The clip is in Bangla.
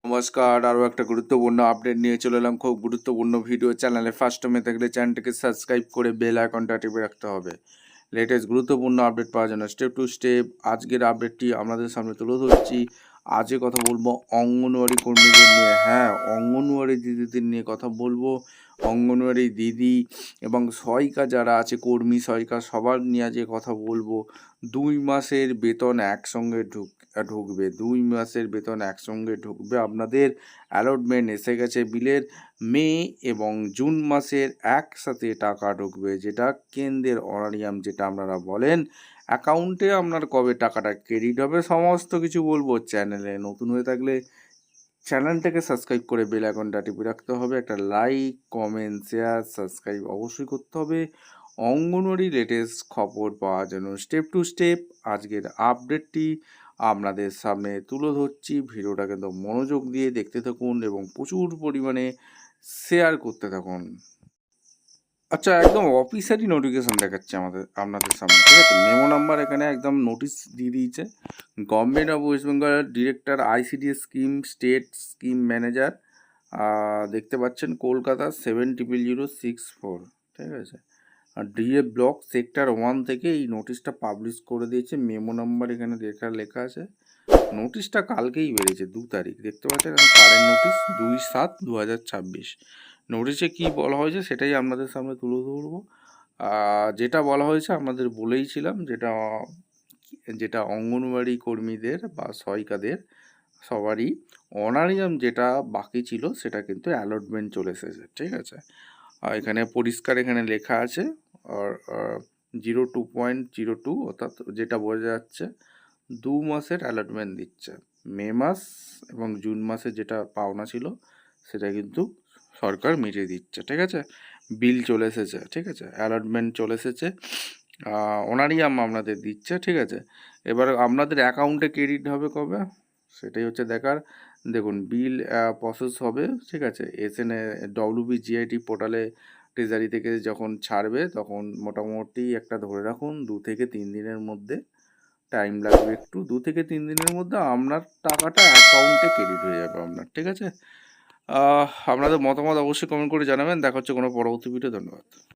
নমস্কার, আরও একটা গুরুত্বপূর্ণ আপডেট নিয়ে চলে এলাম। খুব গুরুত্বপূর্ণ ভিডিও। চ্যানেলে ফার্স্ট টাইমে থাকলে চ্যানেলটাকে সাবস্ক্রাইব করে বেল আইকনটা টিপে রাখতে হবে লেটেস্ট গুরুত্বপূর্ণ আপডেট পাওয়ার জন্য। স্টেপ টু স্টেপ আজকের আপডেটটি আপনাদের সামনে তুলে ধরছি। আজকে কথা বলবো অঙ্গনওয়াড়ি কর্মীদের নিয়ে। হ্যাঁ, অঙ্গনওয়াড়ি দিদিদের নিয়ে কথা বলবো। অঙ্গনওয়াড়ি দিদি এবং সহায়িকা যারা আছে, কর্মী সহায়িকা, সবার নিয়ে আজকে কথা বলবো। 2 মাসের বেতন একসঙ্গে ঢুকবে 2 মাসের বেতন একসঙ্গে ঢুকবে। আপনাদের অ্যালটমেন্ট এসে গেছে বিলের। মে এবং জুন মাসের একসাথে টাকা ঢুকবে, যেটা কেন্দ্রের অনারিয়াম, যেটা আপনারা বলেন। অ্যাকাউন্টে আপনার কবে টাকাটা ক্রেডিট হবে সমস্ত কিছু বলবো। চ্যানেলে নতুন হয়ে থাকলে চ্যানেলটাকে সাবস্ক্রাইব করে বেল আইকনটা টিপে রাখতে হবে। একটা লাইক, কমেন্ট, শেয়ার, সাবস্ক্রাইব অবশ্যই করতে হবে অঙ্গনওয়াড়ি লেটেস্ট খবর পাওয়ার জন্য। স্টেপ টু স্টেপ আজকের আপডেটটি আপনাদের সামনে তুলে ধরছি। ভিডিওটা কিন্তু মনোযোগ দিয়ে দেখতে থাকুন এবং প্রচুর পরিমাণে শেয়ার করতে থাকুন। আচ্ছা, একদম অফিসিয়ালি নোটিফিকেশন দেখাচ্ছে আপনাদের সামনে, ঠিক আছে? মেমো নাম্বার এখানে একদম নোটিশ দিয়ে দিয়েছে। Government of West Bengal director ICDS scheme state scheme manager, দেখতে পাচ্ছেন, কলকাতা 700064, ঠিক আছে? আর ডিএ ব্লক সেক্টর 1 থেকে এই নোটিশটা পাবলিশ করে দিয়েছে। মেমো নাম্বার এখানে লেখা আছে। নোটিশটা কালকেই বেরিয়েছে, 2 তারিখ, দেখতে পাচ্ছেন। Current notice 2/7/2026। নোটিশে কী বলা হয়েছে সেটাই আপনাদের সামনে তুলে ধরবো। যেটা বলা হয়েছে আপনাদের বলেইছিলাম, যেটা অঙ্গনওয়াড়ি কর্মীদের বা সহায়িকাদের সবারই অনারিয়াম যেটা বাকি ছিল সেটা কিন্তু অ্যালটমেন্ট চলে এসেছে, ঠিক আছে? এখানে পরিষ্কার এখানে লেখা আছে। আর 02.02, অর্থাৎ যেটা বোঝা যাচ্ছে 2 মাসের অ্যালটমেন্ট দিচ্ছে। মে মাস এবং জুন মাসে যেটা পাওনা ছিল সেটা কিন্তু সরকার মিটিয়ে দিচ্ছে, ঠিক আছে? বিল চলে এসেছে, ঠিক আছে? অ্যালটমেন্ট চলে এসেছে, অনারিয়াম আপনাদের দিচ্ছে, ঠিক আছে? এবার আপনাদের অ্যাকাউন্টে ক্রেডিট হবে কবে সেটাই হচ্ছে দেখার। দেখুন, বিল প্রসেস হবে, ঠিক আছে? এসএনএ WBGIT পোর্টালে ট্রেজারি থেকে যখন ছাড়বে তখন মোটামুটি একটা ধরে রাখুন 2 থেকে 3 দিনের মধ্যে টাইম লাগবে। একটু 2 থেকে 3 দিনের মধ্যে আপনার টাকাটা অ্যাকাউন্টে ক্রেডিট হয়ে যাবে আপনার, ঠিক আছে? আপনাদের মতামত অবশ্যই কমেন্ট করে জানাবেন। দেখা হচ্ছে কোনো পরবর্তী ভিডিও। ধন্যবাদ।